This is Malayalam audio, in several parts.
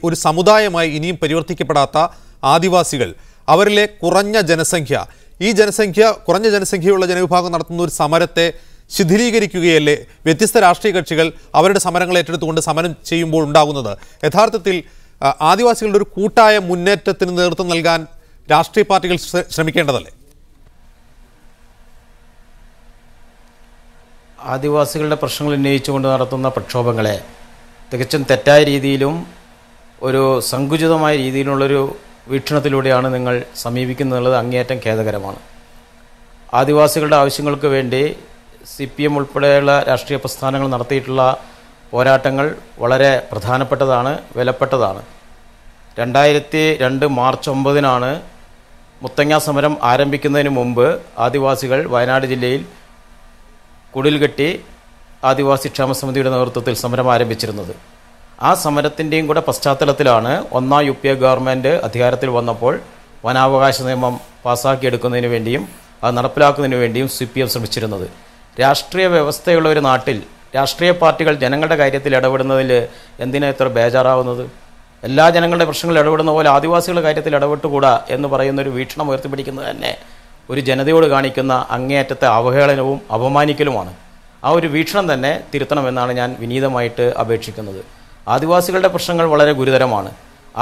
ഒരു സമുദായമായി ഇനിയും പരിവർത്തിക്കപ്പെടാത്ത ആദിവാസികൾ, അവരിലെ കുറഞ്ഞ ജനസംഖ്യയുള്ള ജനവിഭാഗം നടത്തുന്ന ഒരു സമരത്തെ ശിഥിലീകരിക്കുകയല്ലേ വ്യത്യസ്ത രാഷ്ട്രീയ കക്ഷികൾ അവരുടെ സമരങ്ങൾ ഏറ്റെടുത്തുകൊണ്ട് സമരം ചെയ്യുമ്പോൾ ഉണ്ടാകുന്നത്? യഥാർത്ഥത്തിൽ ആദിവാസികളുടെ ഒരു കൂട്ടായ മുന്നേറ്റത്തിന് നേതൃത്വം നൽകാൻ രാഷ്ട്രീയ പാർട്ടികൾ ശ്രമിക്കേണ്ടതല്ലേ? ആദിവാസികളുടെ പ്രശ്നങ്ങൾ ഉന്നയിച്ചുകൊണ്ട് നടത്തുന്ന പ്രക്ഷോഭങ്ങളെ തികച്ചും തെറ്റായ രീതിയിലും ഒരു സങ്കുചിതമായ രീതിയിലുള്ളൊരു വീക്ഷണത്തിലൂടെയാണ് നിങ്ങൾ സമീപിക്കുന്നുള്ളത് അങ്ങേയറ്റം ഖേദകരമാണ്. ആദിവാസികളുടെ ആവശ്യങ്ങൾക്ക് വേണ്ടി CPM ഉൾപ്പെടെയുള്ള രാഷ്ട്രീയ പ്രസ്ഥാനങ്ങൾ നടത്തിയിട്ടുള്ള പോരാട്ടങ്ങൾ വളരെ പ്രധാനപ്പെട്ടതാണ്, വിലപ്പെട്ടതാണ്. 2002 മാർച്ച് 9 മുത്തങ്ങ സമരം ആരംഭിക്കുന്നതിന് മുമ്പ് ആദിവാസികൾ വയനാട് ജില്ലയിൽ കുടിൽകെട്ടി ആദിവാസി ക്ഷേമസമിതിയുടെ നേതൃത്വത്തിൽ സമരം ആരംഭിച്ചിരുന്നത്. ആ സമരത്തിൻ്റെയും കൂടെ പശ്ചാത്തലത്തിലാണ് ഒന്നാം UPA ഗവൺമെൻറ് അധികാരത്തിൽ വന്നപ്പോൾ വനാവകാശ നിയമം പാസ്സാക്കിയെടുക്കുന്നതിന് വേണ്ടിയും അത് നടപ്പിലാക്കുന്നതിന് വേണ്ടിയും CPM ശ്രമിച്ചിരുന്നത്. രാഷ്ട്രീയ വ്യവസ്ഥയുള്ള ഒരു നാട്ടിൽ രാഷ്ട്രീയ പാർട്ടികൾ ജനങ്ങളുടെ കാര്യത്തിൽ ഇടപെടുന്നതിൽ എന്തിനാ ഇത്ര ബേജാറാവുന്നത്? എല്ലാ ജനങ്ങളുടെ പ്രശ്നങ്ങളിൽ ഇടപെടുന്ന പോലെ ആദിവാസികളുടെ കാര്യത്തിൽ ഇടപെട്ടുകൂടാ എന്ന് പറയുന്നൊരു വീക്ഷണം ഉയർത്തിപ്പിടിക്കുന്നത് തന്നെ ഒരു ജനതയോട് കാണിക്കുന്ന അങ്ങേയറ്റത്തെ അവഹേളനവും അപമാനിക്കലുമാണ്. ആ ഒരു വീക്ഷണം തന്നെ തിരുത്തണമെന്നാണ് ഞാൻ വിനീതമായിട്ട് അപേക്ഷിക്കുന്നത്. ആദിവാസികളുടെ പ്രശ്നങ്ങൾ വളരെ ഗുരുതരമാണ്.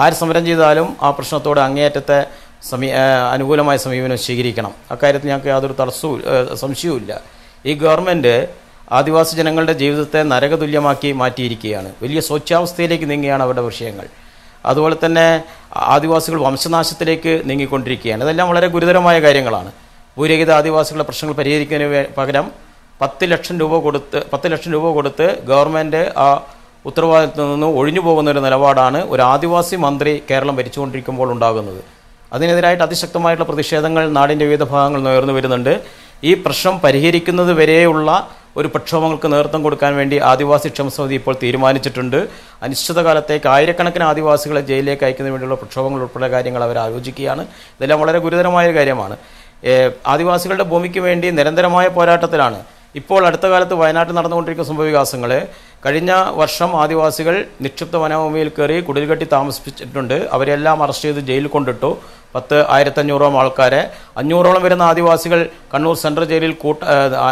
ആര് സമരം ചെയ്താലും ആ പ്രശ്നത്തോട് അങ്ങേയറ്റത്തെ അനുകൂലമായ സമീപനം സ്വീകരിക്കണം. അക്കാര്യത്തിൽ ഞങ്ങൾക്ക് യാതൊരു സംശയവുമില്ല. ഈ ഗവൺമെൻറ് ആദിവാസി ജനങ്ങളുടെ ജീവിതത്തെ നരകതുല്യമാക്കി മാറ്റിയിരിക്കുകയാണ്. വലിയ ശോച്യാവസ്ഥയിലേക്ക് നീങ്ങുകയാണ് അവരുടെ വിഷയങ്ങൾ. അതുപോലെ തന്നെ ആദിവാസികൾ വംശനാശത്തിലേക്ക് നീങ്ങിക്കൊണ്ടിരിക്കുകയാണ്. ഇതെല്ലാം വളരെ ഗുരുതരമായ കാര്യങ്ങളാണ്. ഭൂരഹിത ആദിവാസികളുടെ പ്രശ്നങ്ങൾ പരിഹരിക്കുന്നതിന് പകരം 10 ലക്ഷം രൂപ കൊടുത്ത് ഗവൺമെൻറ് ആ ഉത്തരവാദിത്തത്തിൽ നിന്ന് ഒഴിഞ്ഞു പോകുന്ന ഒരു നിലപാടാണ് ഒരു ആദിവാസി മന്ത്രി കേരളം ഭരിച്ചുകൊണ്ടിരിക്കുമ്പോൾ ഉണ്ടാകുന്നത്. അതിനെതിരായിട്ട് അതിശക്തമായിട്ടുള്ള പ്രതിഷേധങ്ങൾ നാടിൻ്റെ വിവിധ ഭാഗങ്ങളിൽ ഉയർന്നു വരുന്നുണ്ട്. ഈ പ്രശ്നം പരിഹരിക്കുന്നത് വരെയുള്ള ഒരു പ്രക്ഷോഭങ്ങൾക്ക് നേതൃത്വം കൊടുക്കാൻ വേണ്ടി ആദിവാസി ക്ഷേമസമിതി ഇപ്പോൾ തീരുമാനിച്ചിട്ടുണ്ട്. അനിശ്ചിതകാലത്തേക്ക് ആയിരക്കണക്കിന് ആദിവാസികളെ ജയിലിലേക്ക് അയക്കുന്നതിന് വേണ്ടിയുള്ള പ്രക്ഷോഭങ്ങൾ ഉൾപ്പെടെ കാര്യങ്ങൾ അവർ ആലോചിക്കുകയാണ്. ഇതെല്ലാം വളരെ ഗുരുതരമായ കാര്യമാണ്. ആദിവാസികളുടെ ഭൂമിക്ക് വേണ്ടി നിരന്തരമായ പോരാട്ടത്തിലാണ്. ഇപ്പോൾ അടുത്ത കാലത്ത് വയനാട്ടിൽ നടന്നുകൊണ്ടിരിക്കുന്ന സംഭവവികാസങ്ങൾ, കഴിഞ്ഞ വർഷം ആദിവാസികൾ നിക്ഷിപ്ത വനഭൂമിയിൽ കയറി കുടിൽകെട്ടി താമസിപ്പിച്ചിട്ടുണ്ട്. അവരെല്ലാം അറസ്റ്റ് ചെയ്ത് ജയിലിൽ കൊണ്ടിട്ടു. 1500 ആൾക്കാരെ, 500 വരുന്ന ആദിവാസികൾ കണ്ണൂർ സെൻട്രൽ ജയിലിൽ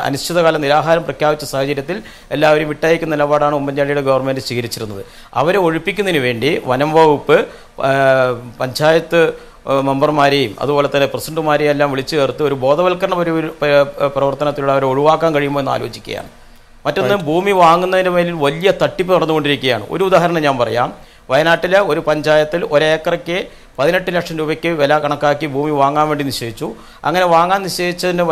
അനിശ്ചിതകാല നിരാഹാരം പ്രഖ്യാപിച്ച സാഹചര്യത്തിൽ എല്ലാവരും വിട്ടയക്കുന്ന നിലപാടാണ് ഉമ്മൻചാണ്ടിയുടെ ഗവൺമെൻറ് സ്വീകരിച്ചിരുന്നത്. അവരെ ഒഴിപ്പിക്കുന്നതിന് വേണ്ടി വനം വകുപ്പ് പഞ്ചായത്ത് മെമ്പർമാരെയും അതുപോലെ തന്നെ പ്രസിഡന്റുമാരെയും എല്ലാം വിളിച്ചു ചേർത്ത് ഒരു ബോധവൽക്കരണ പ്രവർത്തനത്തിലൂടെ അവരെ ഒഴിവാക്കാൻ കഴിയുമോ എന്ന് ആലോചിക്കുകയാണ്. മറ്റൊന്ന്, ഭൂമി വാങ്ങുന്നതിന് മേലിൽ വലിയ തട്ടിപ്പ് നടന്നുകൊണ്ടിരിക്കുകയാണ്. ഒരു ഉദാഹരണം ഞാൻ പറയാം. വയനാട്ടിലെ ഒരു പഞ്ചായത്തിൽ ഒരേക്കറയ്ക്ക് 18 ലക്ഷം രൂപയ്ക്ക് വില കണക്കാക്കി ഭൂമി വാങ്ങാൻ വേണ്ടി നിശ്ചയിച്ചു. അങ്ങനെ വാങ്ങാൻ നിശ്ചയിച്ചതിൻ്റെ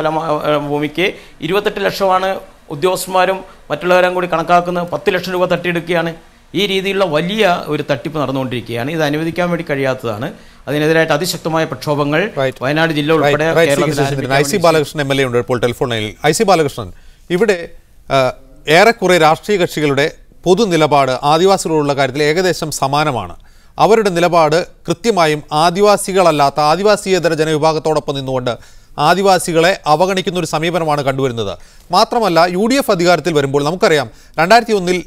ഭൂമിക്ക് 28 ലക്ഷമാണ് ഉദ്യോഗസ്ഥന്മാരും മറ്റുള്ളവരും കൂടി കണക്കാക്കുന്നത്. 10 ലക്ഷം രൂപ തട്ടിയെടുക്കുകയാണ്. ഈ രീതിയിലുള്ള വലിയ ഒരു തട്ടിപ്പ് നടന്നുകൊണ്ടിരിക്കുകയാണ്. ഇത് അനുവദിക്കാൻ വേണ്ടി കഴിയാത്തതാണ്. അതിനെതിരായിട്ട് അതിശക്തമായ പ്രക്ഷോഭങ്ങൾ വയനാട് ജില്ല ഉൾപ്പെടെ IC ബാലകൃഷ്ണൻ MLA ഉണ്ട് ഇപ്പോൾ ടെലിഫോണിൽ. IC ബാലകൃഷ്ണൻ, ഇവിടെ ഏറെക്കുറെ രാഷ്ട്രീയ കക്ഷികളുടെ പൊതു നിലപാട് ആദിവാസികളോടുള്ള കാര്യത്തിൽ ഏകദേശം സമാനമാണ്. അവരുടെ നിലപാട് കൃത്യമായും ആദിവാസികളല്ലാത്ത ആദിവാസിയേതര ജനവിഭാഗത്തോടൊപ്പം നിന്നുകൊണ്ട് ആദിവാസികളെ അവഗണിക്കുന്ന ഒരു സമീപനമാണ് കണ്ടുവരുന്നത്. മാത്രമല്ല, UDF അധികാരത്തിൽ വരുമ്പോൾ നമുക്കറിയാം 2001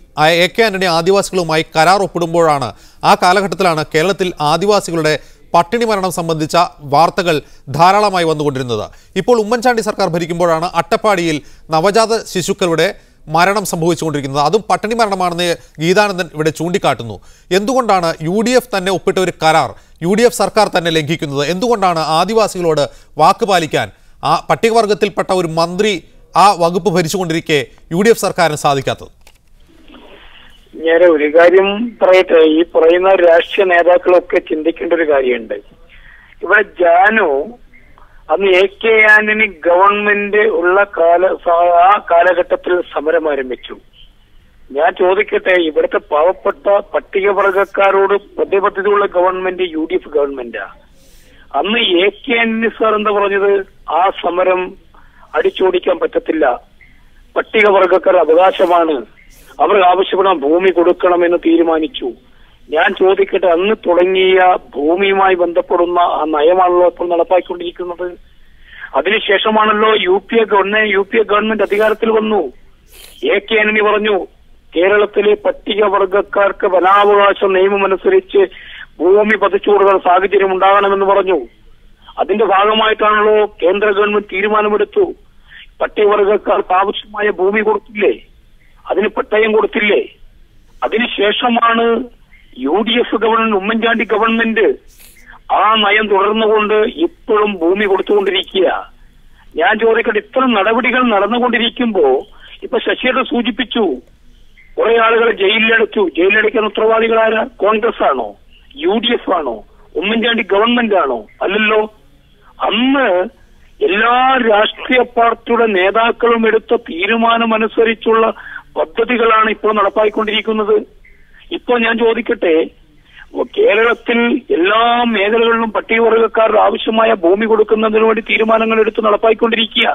AK ആന്റണി ആദിവാസികളുമായി കരാർ ഒപ്പിടുമ്പോഴാണ്, ആ കാലഘട്ടത്തിലാണ് കേരളത്തിൽ ആദിവാസികളുടെ പട്ടിണി മരണം സംബന്ധിച്ച വാർത്തകൾ ധാരാളമായി വന്നുകൊണ്ടിരുന്നത്. ഇപ്പോൾ ഉമ്മൻചാണ്ടി സർക്കാർ ഭരിക്കുമ്പോഴാണ് അട്ടപ്പാടിയിൽ നവജാത ശിശുക്കളുടെ മരണം സംഭവിച്ചുകൊണ്ടിരിക്കുന്നത്. അതും പട്ടിണി മരണമാണെന്ന് ഗീതാനന്ദൻ ഇവിടെ ചൂണ്ടിക്കാട്ടുന്നു. എന്തുകൊണ്ടാണ് UDF തന്നെ ഒപ്പിട്ട ഒരു കരാർ UDF സർക്കാർ തന്നെ ലംഘിക്കുന്നത്? എന്തുകൊണ്ടാണ് ആദിവാസികളോട് വാക്ക് പാലിക്കാൻ ആ പട്ടികവർഗത്തിൽപ്പെട്ട ഒരു മന്ത്രി ആ വകുപ്പ് ഭരിച്ചുകൊണ്ടിരിക്കെ UDF സർക്കാരിന് സാധിക്കാത്തത്? ഞാൻ ഒരു കാര്യം പറയട്ടെ. ഈ പറയുന്ന രാഷ്ട്രീയ നേതാക്കളൊക്കെ ചിന്തിക്കേണ്ട ഒരു കാര്യമുണ്ട്. ഇവിടെ ജാനു അന്ന് AK ആന്റണി ഗവൺമെന്റ് ഉള്ള ആ കാലഘട്ടത്തിൽ സമരം ആരംഭിച്ചു. ഞാൻ ചോദിക്കട്ടെ, ഇവിടുത്തെ പാവപ്പെട്ട പട്ടികവർഗക്കാരോട് പ്രതിബദ്ധതയുള്ള ഗവൺമെന്റ് UDF ഗവൺമെന്റാ. അന്ന് AK ആന്റണി സാർ എന്താ പറഞ്ഞത്? ആ സമരം അടിച്ചോടിക്കാൻ പറ്റത്തില്ല, പട്ടികവർഗക്കാർ അവകാശമാണ്, അവർക്ക് ആവശ്യപ്പെടാൻ ഭൂമി കൊടുക്കണമെന്ന് തീരുമാനിച്ചു. ഞാൻ ചോദിക്കട്ടെ, അന്ന് തുടങ്ങിയ ഭൂമിയുമായി ബന്ധപ്പെടുന്ന ആ നയമാണല്ലോ ഇപ്പോൾ നടപ്പാക്കിക്കൊണ്ടിരിക്കുന്നത്. അതിനുശേഷമാണല്ലോ UPA ഗവൺമെന്റ് അധികാരത്തിൽ വന്നു. AK ആന്റണി പറഞ്ഞു കേരളത്തിലെ പട്ടികവർഗക്കാർക്ക് വനാവകാശ നിയമമനുസരിച്ച് ഭൂമി പതിച്ചു കൊടുക്കുന്ന സാഹചര്യം ഉണ്ടാകണമെന്ന് പറഞ്ഞു. അതിന്റെ ഭാഗമായിട്ടാണല്ലോ കേന്ദ്ര ഗവൺമെന്റ് തീരുമാനമെടുത്തു. പട്ടികവർഗക്കാർക്ക് ആവശ്യമായ ഭൂമി കൊടുത്തില്ലേ, അതിന് പട്ടയം കൊടുത്തില്ലേ. അതിനുശേഷമാണ് UDF ഗവൺമെന്റ്, ഉമ്മൻചാണ്ടി ഗവൺമെന്റ് ആ നയം തുടർന്നുകൊണ്ട് ഇപ്പോഴും ഭൂമി കൊടുത്തുകൊണ്ടിരിക്കുക. ഞാൻ ചോദിക്കട്ടെ, ഇത്തരം നടപടികൾ നടന്നുകൊണ്ടിരിക്കുമ്പോ ഇപ്പൊ ശശിയുടെ സൂചിപ്പിച്ചു, കുറെ ആളുകളെ ജയിലിലടച്ചു. ജയിലിലടയ്ക്കുന്ന ഉത്തരവാദികളാരാ? കോൺഗ്രസ് ആണോ, UDF ആണോ, ഉമ്മൻചാണ്ടി ഗവൺമെന്റ് ആണോ? അല്ലല്ലോ. അന്ന് എല്ലാ രാഷ്ട്രീയ പാർട്ടിയുടെ നേതാക്കളും എടുത്ത തീരുമാനമനുസരിച്ചുള്ള പദ്ധതികളാണ് ഇപ്പോൾ നടപ്പായിക്കൊണ്ടിരിക്കുന്നത്. ഇപ്പോൾ ഞാൻ ചോദിക്കട്ടെ, കേരളത്തിൽ എല്ലാ മേഖലകളിലും പട്ടികവർഗക്കാരുടെ ആവശ്യമായ ഭൂമി കൊടുക്കുന്നതിന് വേണ്ടി തീരുമാനങ്ങൾ എടുത്ത് നടപ്പായിക്കൊണ്ടിരിക്കുക.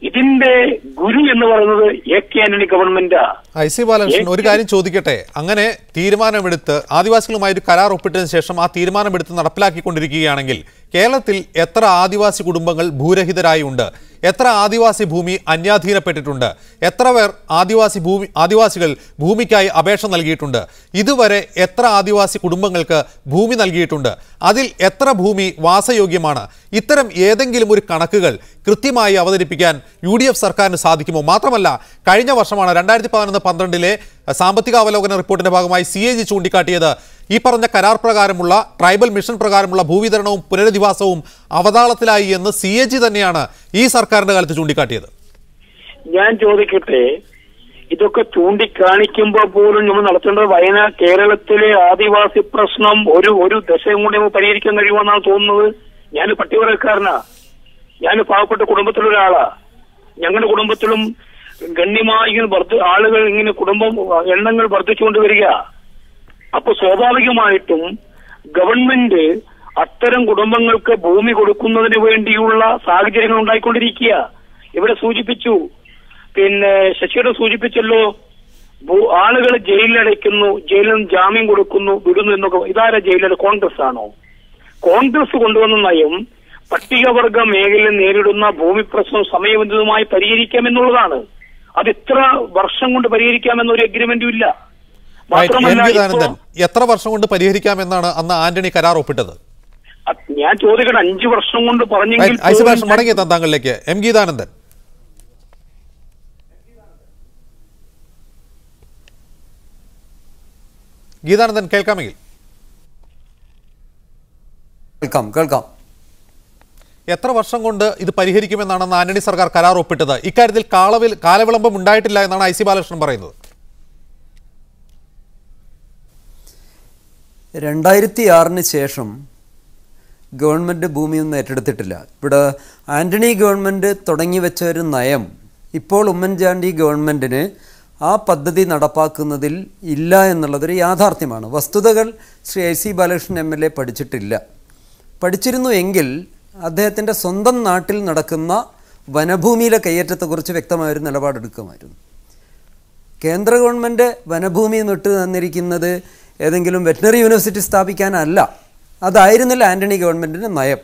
ഇതിന്റെ ഗുരു എന്ന് പറയുന്നത് AK ആന്റണി ഗവൺമെന്റാ. IC ബാലകൃഷ്ണൻ, ഒരു കാര്യം ചോദിക്കട്ടെ. അങ്ങനെ തീരുമാനമെടുത്ത് ആദിവാസികളുമായി ഒരു കരാർ ഒപ്പിട്ടതിന് ശേഷം ആ തീരുമാനമെടുത്ത് നടപ്പിലാക്കിക്കൊണ്ടിരിക്കുകയാണെങ്കിൽ കേരളത്തിൽ എത്ര ആദിവാസി കുടുംബങ്ങൾ ഭൂരഹിതരായി ഉണ്ട്? എത്ര ആദിവാസി ഭൂമി അന്യാധീനപ്പെട്ടിട്ടുണ്ട്? എത്ര പേർ ആദിവാസികൾ ഭൂമിക്കായി അപേക്ഷ നൽകിയിട്ടുണ്ട്? ഇതുവരെ എത്ര ആദിവാസി കുടുംബങ്ങൾക്ക് ഭൂമി നൽകിയിട്ടുണ്ട്? അതിൽ എത്ര ഭൂമി വാസയോഗ്യമാണ്? ഇത്തരം ഏതെങ്കിലും ഒരു കണക്കുകൾ കൃത്യമായി അവതരിപ്പിക്കാൻ UDF സർക്കാരിന് സാധിക്കുമോ? മാത്രമല്ല, കഴിഞ്ഞ വർഷമാണ് 2011-12 സാമ്പത്തിക അവലോകന റിപ്പോർട്ടിന്റെ ഭാഗമായി CAG ചൂണ്ടിക്കാട്ടിയത് ഈ പറഞ്ഞ കരാർ പ്രകാരമുള്ള ട്രൈബൽ മിഷൻ പ്രകാരമുള്ള ഭൂവിതരണവും പുനരധിവാസവും അവതാളത്തിലായി എന്ന് CAG തന്നെയാണ് ഈ സർക്കാരിന്റെ കാലത്ത് ചൂണ്ടിക്കാട്ടിയത്. ഞാൻ ചോദിക്കട്ടെ, ഇതൊക്കെ ചൂണ്ടിക്കാണിക്കുമ്പോ പോലും നമ്മൾ നടത്തേണ്ടത് കേരളത്തിലെ ആദിവാസി പ്രശ്നം ഒരു ദശയും കൂടി നമുക്ക് പരിഹരിക്കാൻ കഴിയുമെന്നാണ് തോന്നുന്നത്. ഞാൻ പട്ടികവർഗക്കാരനാ, ഞാൻ പാവപ്പെട്ട കുടുംബത്തിലൊരാളാ. ഞങ്ങളുടെ കുടുംബത്തിലും ഗണ്യമായി ആളുകൾ ഇങ്ങനെ എണ്ണങ്ങൾ വർദ്ധിച്ചുകൊണ്ട് വരിക. അപ്പൊ സ്വാഭാവികമായിട്ടും ഗവൺമെന്റ് അത്തരം കുടുംബങ്ങൾക്ക് ഭൂമി കൊടുക്കുന്നതിന് വേണ്ടിയുള്ള സാഹചര്യങ്ങൾ ഉണ്ടായിക്കൊണ്ടിരിക്കുക. ഇവിടെ സൂചിപ്പിച്ചു, ശശിയുടെ സൂചിപ്പിച്ചല്ലോ, ആളുകൾ ജയിലിലടയ്ക്കുന്നു, ജയിലിൽ നിന്ന് ജാമ്യം കൊടുക്കുന്നു, വിടുന്നു എന്നൊക്കെ. ഇതാരാ ജയിലിൽ? കോൺഗ്രസ് ആണോ? കോൺഗ്രസ് കൊണ്ടുവന്ന നയം പട്ടികവർഗ മേഖലയിൽ നേരിടുന്ന ഭൂമി പ്രശ്നം സമയബന്ധിതമായി പരിഹരിക്കാമെന്നുള്ളതാണ്. അത് ഇത്ര വർഷം കൊണ്ട് പരിഹരിക്കാമെന്നൊരു അഗ്രിമെന്റും ഇല്ല. എത്ര വർഷം കൊണ്ട് പരിഹരിക്കാമെന്നാണ് അന്ന് ആന്റണി കരാർ ഒപ്പിട്ടത്? ഞാൻ ചോദിക്കട്ടെ, 5 വർഷം കൊണ്ട് പറഞ്ഞെങ്കിൽ മടങ്ങിയെത്താൻ താങ്കളിലേക്ക്. M. ഗീതാനന്ദൻ. ഗീതാനന്ദൻ കേൾക്കാമെങ്കിൽ. കേൾക്കാം. എത്ര വർഷം കൊണ്ട് ഇത് പരിഹരിക്കുമെന്നാണ് ആന്റണി സർക്കാർ കരാർ ഒപ്പിട്ടത്? ഇക്കാര്യത്തിൽ കാലവിളംബം ഉണ്ടായിട്ടില്ല എന്നാണ് IC ബാലകൃഷ്ണൻ പറയുന്നത്. 2006 ശേഷം ഗവൺമെൻറ് ഭൂമിയൊന്നും ഏറ്റെടുത്തിട്ടില്ല. ഇവിടെ ആന്റണി ഗവൺമെൻറ് തുടങ്ങി വെച്ച ഒരു നയം ഇപ്പോൾ ഉമ്മൻചാണ്ടി ഗവൺമെൻറ്റിന് ആ പദ്ധതി നടപ്പാക്കുന്നതിൽ ഇല്ല എന്നുള്ളതൊരു യാഥാർത്ഥ്യമാണ്. വസ്തുതകൾ ശ്രീ IC ബാലകൃഷ്ണൻ MLA പഠിച്ചിട്ടില്ല. പഠിച്ചിരുന്നു എങ്കിൽ അദ്ദേഹത്തിൻ്റെ സ്വന്തം നാട്ടിൽ നടക്കുന്ന വനഭൂമിയിലെ കയ്യേറ്റത്തെക്കുറിച്ച് വ്യക്തമായൊരു നിലപാടെടുക്കുമായിരുന്നു. കേന്ദ്ര ഗവൺമെൻറ് വനഭൂമി വിട്ടു തന്നിരിക്കുന്നത് ഏതെങ്കിലും വെറ്റിനറി യൂണിവേഴ്സിറ്റി സ്ഥാപിക്കാനല്ല. അതായിരുന്നില്ല ആന്റണി ഗവൺമെൻറ്റിൻ്റെ നയം.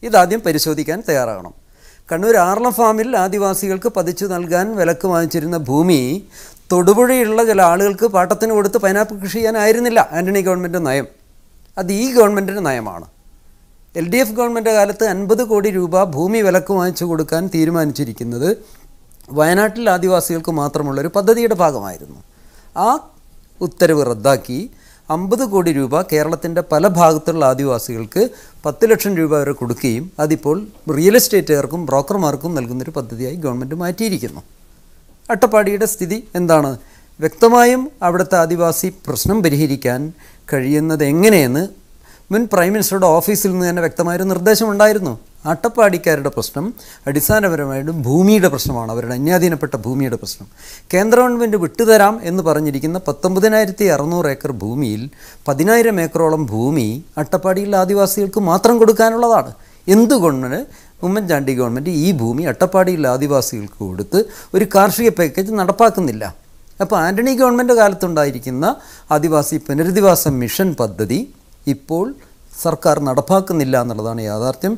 ഇതാദ്യം പരിശോധിക്കാൻ തയ്യാറാകണം. കണ്ണൂർ ആർളം ഫാമിൽ ആദിവാസികൾക്ക് പതിച്ചു നൽകാൻ വിലക്ക് വാങ്ങിച്ചിരുന്ന ഭൂമി തൊടുപുഴയുള്ള ചില ആളുകൾക്ക് പാട്ടത്തിന് കൊടുത്ത് പൈനാപ്പിൾ കൃഷി ചെയ്യാനായിരുന്നില്ല ആന്റണി ഗവൺമെൻറ് നയം. അത് ഈ ഗവൺമെൻറ്റിൻ്റെ നയമാണ്. LDF ഗവൺമെൻറ് കാലത്ത് 50 കോടി രൂപ ഭൂമി വിലക്ക് വാങ്ങിച്ചു കൊടുക്കാൻ തീരുമാനിച്ചിരിക്കുന്നത് വയനാട്ടിൽ ആദിവാസികൾക്ക് മാത്രമുള്ളൊരു പദ്ധതിയുടെ ഭാഗമായിരുന്നു. ആ ഉത്തരവ് റദ്ദാക്കി 50 കോടി രൂപ കേരളത്തിൻ്റെ പല ഭാഗത്തുള്ള ആദിവാസികൾക്ക് 10 ലക്ഷം രൂപ വരെ കൊടുക്കുകയും അതിപ്പോൾ റിയൽ എസ്റ്റേറ്റുകാർക്കും ബ്രോക്കർമാർക്കും നൽകുന്നൊരു പദ്ധതിയായി ഗവൺമെൻറ് മാറ്റിയിരിക്കുന്നു. അട്ടപ്പാടിയുടെ സ്ഥിതി എന്താണ്? വ്യക്തമായും അവിടുത്തെ ആദിവാസി പ്രശ്നം പരിഹരിക്കാൻ കഴിയുന്നത് എങ്ങനെയെന്ന് മുൻ പ്രൈം മിനിസ്റ്ററുടെ ഓഫീസിൽ നിന്ന് തന്നെ വ്യക്തമായൊരു നിർദ്ദേശമുണ്ടായിരുന്നു. അട്ടപ്പാടിക്കാരുടെ പ്രശ്നം അടിസ്ഥാനപരമായിട്ടും ഭൂമിയുടെ പ്രശ്നമാണ്, അവരുടെ അന്യാധീനപ്പെട്ട ഭൂമിയുടെ പ്രശ്നം. കേന്ദ്ര ഗവൺമെൻറ് വിട്ടുതരാം എന്ന് പറഞ്ഞിരിക്കുന്ന 19,600 ഏക്കർ ഭൂമിയിൽ 10,000 ഏക്കറോളം ഭൂമി അട്ടപ്പാടിയിലെ ആദിവാസികൾക്ക് മാത്രം കൊടുക്കാനുള്ളതാണ്. എന്തുകൊണ്ട് ഉമ്മൻചാണ്ടി ഗവൺമെൻറ് ഈ ഭൂമി അട്ടപ്പാടിയിലെ ആദിവാസികൾക്ക് കൊടുത്ത് ഒരു കാർഷിക പാക്കേജ് നടപ്പാക്കുന്നില്ല? അപ്പോൾ ആന്റണി ഗവൺമെൻറ് കാലത്തുണ്ടായിരിക്കുന്ന ആദിവാസി പുനരധിവാസ മിഷൻ പദ്ധതി ഇപ്പോൾ സർക്കാർ നടപ്പാക്കുന്നില്ല എന്നുള്ളതാണ് യാഥാർത്ഥ്യം.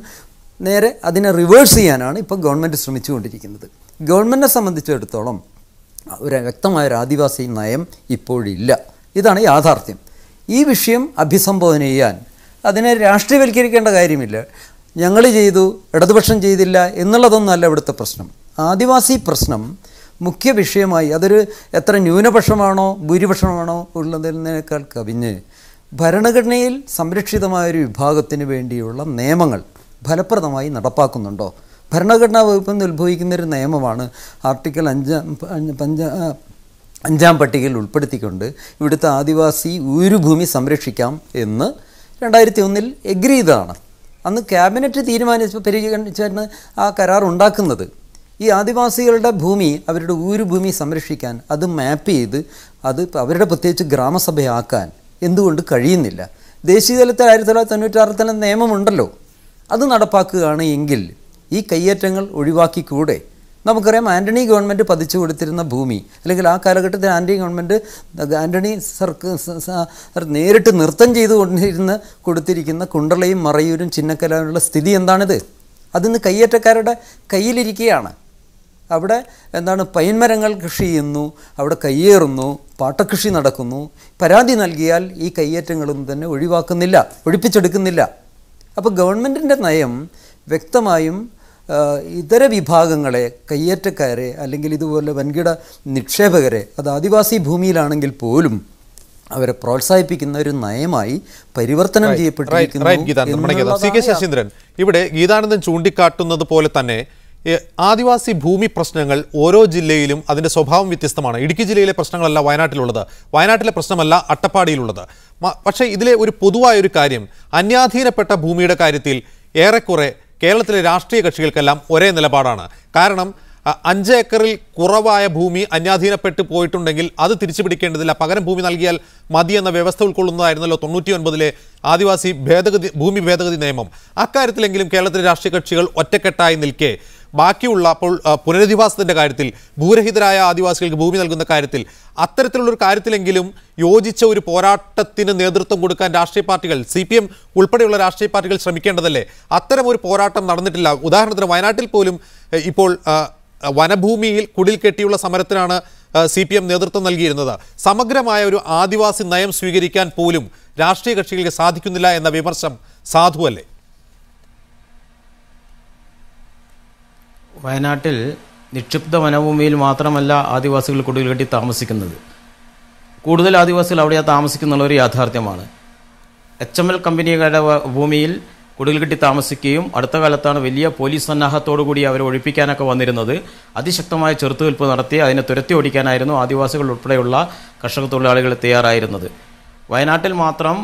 നേരെ അതിനെ റിവേഴ്സ് ചെയ്യാനാണ് ഇപ്പോൾ ഗവൺമെൻറ് ശ്രമിച്ചുകൊണ്ടിരിക്കുന്നത്. ഗവൺമെൻറ്റിനെ സംബന്ധിച്ചിടത്തോളം ഒരു വ്യക്തമായൊരു ആദിവാസി നയം ഇപ്പോഴില്ല. ഇതാണ് യാഥാർത്ഥ്യം. ഈ വിഷയം അഭിസംബോധന ചെയ്യാൻ അതിനെ രാഷ്ട്രീയവൽക്കരിക്കേണ്ട കാര്യമില്ല. ഞങ്ങൾ ചെയ്തു, ഇടതുപക്ഷം ചെയ്തില്ല എന്നുള്ളതൊന്നുമല്ല ഇവിടുത്തെ പ്രശ്നം. ആദിവാസി പ്രശ്നം മുഖ്യ വിഷയമായി അതൊരു എത്ര ന്യൂനപക്ഷമാണോ ഭൂരിപക്ഷമാണോ ഉള്ളതിനേക്കാൾ കവിഞ്ഞ് ഭരണഘടനയിൽ സംരക്ഷിതമായൊരു വിഭാഗത്തിന് വേണ്ടിയുള്ള നിയമങ്ങൾ ഫലപ്രദമായി നടപ്പാക്കുന്നുണ്ടോ? ഭരണഘടനാ വകുപ്പിൽ നിന്ന് ഉത്ഭവിക്കുന്നൊരു നിയമമാണ് ആർട്ടിക്കിൾ 5-ാം പട്ടികയിൽ ഉൾപ്പെടുത്തിക്കൊണ്ട് ഇവിടുത്തെ ആദിവാസി ഊരുഭൂമി സംരക്ഷിക്കാം എന്ന് 2001 എഗ്രി ചെയ്തതാണ്. അന്ന് ക്യാബിനറ്റ് പരിഗണിച്ചാണ് ആ കരാർ ഉണ്ടാക്കുന്നത്. ഈ ആദിവാസികളുടെ ഭൂമി, അവരുടെ ഊരുഭൂമി സംരക്ഷിക്കാൻ, അത് മാപ്പ് ചെയ്ത് അത് അവരുടെ പ്രത്യേകിച്ച് ഗ്രാമസഭയാക്കാൻ എന്തുകൊണ്ട് കഴിയുന്നില്ല? ദേശീയ തലത്തിൽ 1996 നിയമമുണ്ടല്ലോ, അത് നടപ്പാക്കുകയാണ് എങ്കിൽ ഈ കയ്യേറ്റങ്ങൾ ഒഴിവാക്കിക്കൂടെ? നമുക്കറിയാം, ആൻ്റണി ഗവൺമെൻറ് പതിച്ചു കൊടുത്തിരുന്ന ഭൂമി, അല്ലെങ്കിൽ ആ കാലഘട്ടത്തിൽ ആൻ്റണി സർക്കാർ നേരിട്ട് നൃത്തം ചെയ്തുകൊണ്ടിരുന്ന കൊടുത്തിരിക്കുന്ന കുണ്ടളയും മറയൂരും ചിന്നക്കലാനുള്ള സ്ഥിതി എന്താണിത്? അതിന്ന് കയ്യേറ്റക്കാരുടെ കയ്യിലിരിക്കുകയാണ്. അവിടെ പൈൻമരങ്ങൾ കൃഷി ചെയ്യുന്നു, അവിടെ കയ്യേറുന്നു, പാട്ടകൃഷി നടക്കുന്നു. പരാതി നൽകിയാൽ ഈ കയ്യേറ്റങ്ങളൊന്നും തന്നെ ഒഴിപ്പിച്ചെടുക്കുന്നില്ല. അപ്പോൾ ഗവൺമെൻറ്റിൻ്റെ നയം വ്യക്തമായും ഇതര വിഭാഗങ്ങളെ, കയ്യേറ്റക്കാരെ അല്ലെങ്കിൽ ഇതുപോലെ വൻകിട നിക്ഷേപകരെ, അത് ആദിവാസി ഭൂമിയിലാണെങ്കിൽ പോലും അവരെ പ്രോത്സാഹിപ്പിക്കുന്ന ഒരു നയമായി പരിവർത്തനം ചെയ്യപ്പെട്ടിരിക്കുന്നു. സി കെ ശശീന്ദ്രൻ, ഇവിടെ ഗീതാനന്ദൻ ചൂണ്ടിക്കാട്ടുന്നത് പോലെ തന്നെ ആദിവാസി ഭൂമി പ്രശ്നങ്ങൾ ഓരോ ജില്ലയിലും അതിൻ്റെ സ്വഭാവം വ്യത്യസ്തമാണ്. ഇടുക്കി ജില്ലയിലെ പ്രശ്നങ്ങളല്ല വയനാട്ടിലുള്ളത്, വയനാട്ടിലെ പ്രശ്നമല്ല അട്ടപ്പാടിയിലുള്ളത്. പക്ഷേ ഇതിലെ ഒരു പൊതുവായൊരു കാര്യം, അന്യാധീനപ്പെട്ട ഭൂമിയുടെ കാര്യത്തിൽ ഏറെക്കുറെ കേരളത്തിലെ രാഷ്ട്രീയ കക്ഷികൾക്കെല്ലാം ഒരേ നിലപാടാണ്. കാരണം 5 ഏക്കറിൽ കുറവായ ഭൂമി അന്യാധീനപ്പെട്ട് പോയിട്ടുണ്ടെങ്കിൽ അത് തിരിച്ചു പിടിക്കേണ്ടതില്ല, പകരം ഭൂമി നൽകിയാൽ മതി എന്ന വ്യവസ്ഥ ഉൾക്കൊള്ളുന്നതായിരുന്നല്ലോ 99-ലെ ആദിവാസി ഭൂമി ഭേദഗതി നിയമം. അക്കാര്യത്തിലെങ്കിലും കേരളത്തിലെ രാഷ്ട്രീയ കക്ഷികൾ ഒറ്റക്കെട്ടായി നിൽക്കെ ബാക്കിയുള്ള അപ്പോൾ പുനരധിവാസത്തിൻ്റെ കാര്യത്തിൽ, ഭൂരഹിതരായ ആദിവാസികൾക്ക് ഭൂമി നൽകുന്ന കാര്യത്തിൽ, അത്തരത്തിലുള്ളൊരു കാര്യത്തിലെങ്കിലും യോജിച്ച ഒരു പോരാട്ടത്തിന് നേതൃത്വം കൊടുക്കാൻ രാഷ്ട്രീയ പാർട്ടികൾ, CPM ഉൾപ്പെടെയുള്ള രാഷ്ട്രീയ പാർട്ടികൾ ശ്രമിക്കേണ്ടതല്ലേ? അത്തരം ഒരു പോരാട്ടം നടന്നിട്ടില്ല. ഉദാഹരണത്തിന് വയനാട്ടിൽ പോലും ഇപ്പോൾ വനഭൂമിയിൽ കുടിൽ കെട്ടിയുള്ള സമരത്തിനാണ് CPM നേതൃത്വം നൽകിയിരുന്നത്. സമഗ്രമായ ഒരു ആദിവാസി നയം സ്വീകരിക്കാൻ പോലും രാഷ്ട്രീയ കക്ഷികൾക്ക് സാധിക്കുന്നില്ല എന്ന വിമർശനം സാധുവല്ലേ? വയനാട്ടിൽ നിക്ഷിപ്ത വനഭൂമിയിൽ മാത്രമല്ല ആദിവാസികൾ കുടിൽ കെട്ടി താമസിക്കുന്നത്. കൂടുതൽ ആദിവാസികൾ അവിടെ താമസിക്കുന്നുള്ള ഒരു യാഥാർത്ഥ്യമാണ്. HML കമ്പനികളുടെ ഭൂമിയിൽ കുടിൽ കെട്ടി താമസിക്കുകയും അടുത്ത കാലത്താണ് വലിയ പോലീസ് സന്നാഹത്തോടു കൂടി അവരെ ഒഴിപ്പിക്കാനൊക്കെ വന്നിരുന്നത്. അതിശക്തമായ ചെറുത്തുനിൽപ്പ് നടത്തി അതിനെ തുരത്തി ഓടിക്കാനായിരുന്നു ആദിവാസികൾ ഉൾപ്പെടെയുള്ള കർഷക തൊഴിലാളികൾ തയ്യാറായിരുന്നത്. വയനാട്ടിൽ മാത്രം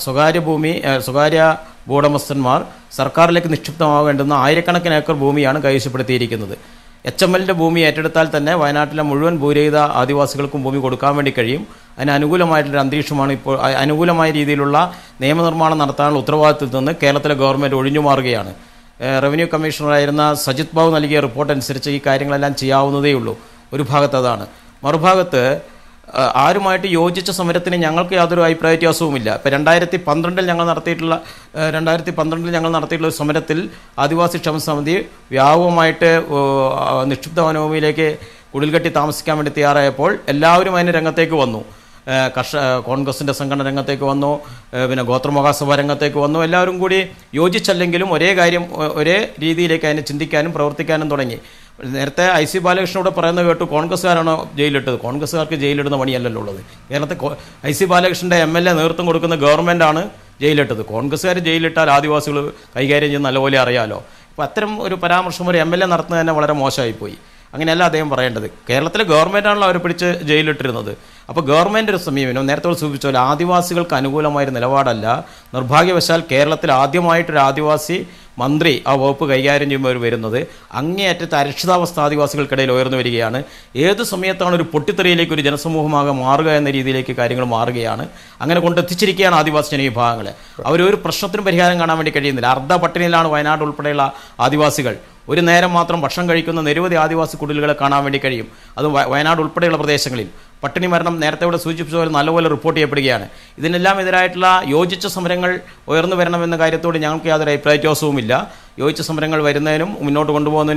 സ്വകാര്യ ഭൂവുടമസ്ഥന്മാർ സർക്കാരിലേക്ക് നിക്ഷിപ്തമാവേണ്ടുന്ന ആയിരക്കണക്കിന് ഏക്കർ ഭൂമിയാണ് കൈവശപ്പെടുത്തിയിരിക്കുന്നത്. HMLന്റെ ഭൂമി ഏറ്റെടുത്താൽ തന്നെ വയനാട്ടിലെ മുഴുവൻ ഭൂരഹിത ആദിവാസികൾക്കും ഭൂമി കൊടുക്കാൻ വേണ്ടി കഴിയും. അതിന് അനുകൂലമായിട്ടുള്ള അന്തരീക്ഷമാണ് ഇപ്പോൾ. അനുകൂലമായ രീതിയിലുള്ള നിയമനിർമ്മാണം നടത്താനുള്ള ഉത്തരവാദിത്തത്തിൽ നിന്ന് കേരളത്തിലെ ഗവൺമെൻറ് ഒഴിഞ്ഞു മാറുകയാണ്. റവന്യൂ കമ്മീഷണറായിരുന്ന സജിത് ബാബു നൽകിയ റിപ്പോർട്ട് അനുസരിച്ച് ഈ കാര്യങ്ങളെല്ലാം ചെയ്യാവുന്നതേ ഉള്ളൂ. ഒരു ഭാഗത്ത് അതാണ്. മറുഭാഗത്ത് ആരുമായിട്ട് യോജിച്ച സമരത്തിന് ഞങ്ങൾക്ക് യാതൊരു അഭിപ്രായ വ്യത്യാസവുമില്ല. ഇപ്പോൾ 2012 ഞങ്ങൾ നടത്തിയിട്ടുള്ള ഒരു സമരത്തിൽ ആദിവാസി ക്ഷേമ സമിതി വ്യാപകമായിട്ട് നിക്ഷിപ്ത വനഭൂമിയിലേക്ക് കുടിൽകെട്ടി താമസിക്കാൻ വേണ്ടി തയ്യാറായപ്പോൾ എല്ലാവരും അതിന് രംഗത്തേക്ക് വന്നു. കോൺഗ്രസിൻ്റെ സംഘടന രംഗത്തേക്ക് വന്നു, പിന്നെ ഗോത്രമഹാസഭ രംഗത്തേക്ക് വന്നു. എല്ലാവരും കൂടി യോജിച്ചല്ലെങ്കിലും ഒരേ രീതിയിലേക്ക് അതിനെ ചിന്തിക്കാനും പ്രവർത്തിക്കാനും തുടങ്ങി. നേരത്തെ IC ബാലകൃഷ്ണനോട് പറയുന്നത് കേട്ടു, കോൺഗ്രസ്സുകാരാണോ ജയിലിട്ടത്? കോൺഗ്രസ്സുകാർക്ക് ജയിലിടുന്ന പണിയല്ലല്ലോ ഉള്ളത്. കേരളത്തിൽ IC ബാലകൃഷ്ണൻ്റെ MLA നേതൃത്വം കൊടുക്കുന്ന ഗവൺമെൻറ്റാണ് ജയിലിട്ടത്. കോൺഗ്രസ്സുകാർ ജയിലിട്ടാൽ ആദിവാസികൾ കൈകാര്യം ചെയ്യുന്ന നല്ലപോലെ അറിയാലോ. അപ്പോൾ അത്തരം ഒരു പരാമർശം ഒരു MLA നടത്തുന്നത് തന്നെ വളരെ മോശമായിപ്പോയി. അങ്ങനെയല്ല അദ്ദേഹം പറയേണ്ടത്. കേരളത്തിലെ ഗവൺമെൻറ്റാണല്ലോ അവരെ പിടിച്ച് ജയിലിട്ടിരുന്നത്. അപ്പോൾ ഗവൺമെൻറ് ഒരു സമീപനം നേരത്തെ സൂചിപ്പിച്ച പോലെ ആദിവാസികൾക്ക് അനുകൂലമായൊരു നിലപാടല്ല. നിർഭാഗ്യവശാൽ കേരളത്തിൽ ആദ്യമായിട്ടൊരു ആദിവാസി മന്ത്രി ആ വകുപ്പ് കൈകാര്യം ചെയ്യുമ്പോൾ വരുന്നത് അങ്ങേയറ്റത്തെ അരക്ഷിതാവസ്ഥ ആദിവാസികൾക്കിടയിൽ ഉയർന്നു വരികയാണ്. ഏത് സമയത്താണ് ഒരു പൊട്ടിത്തെറിയിലേക്ക് ഒരു ജനസമൂഹമാകെ മാറുക എന്ന രീതിയിലേക്ക് കാര്യങ്ങൾ മാറുകയാണ്. അങ്ങനെ കൊണ്ടെത്തിച്ചിരിക്കുകയാണ് ആദിവാസി ജനവിഭാഗങ്ങളെ. അവരൊരു പ്രശ്നത്തിനും പരിഹാരം കാണാൻ വേണ്ടി കഴിയുന്നില്ല. അർദ്ധ പട്ടിണിയിലാണ് വയനാട് ഉൾപ്പെടെയുള്ള ആദിവാസികൾ. ഒരു നേരം മാത്രം ഭക്ഷണം കഴിക്കുന്ന നിരവധി ആദിവാസി കുടിലുകളെ കാണാൻ വേണ്ടി കഴിയും. അത് വയനാട് ഉൾപ്പെടെയുള്ള പ്രദേശങ്ങളിൽ പട്ടിണി മരണം നേരത്തെ ഇവിടെ സൂചിപ്പിച്ച പോലെ നല്ലപോലെ റിപ്പോർട്ട് ചെയ്യപ്പെടുകയാണ്. ഇതിനെല്ലാം എതിരായിട്ടുള്ള യോജിച്ച സമരങ്ങൾ ഉയർന്നു വരണമെന്ന കാര്യത്തോട് ഞങ്ങൾക്ക് യാതൊരു അഭിപ്രായ വ്യത്യാസവുമില്ല. യോജിച്ച സമരങ്ങൾ വരുന്നതിനും മുന്നോട്ട് കൊണ്ടുപോകുന്നതിനും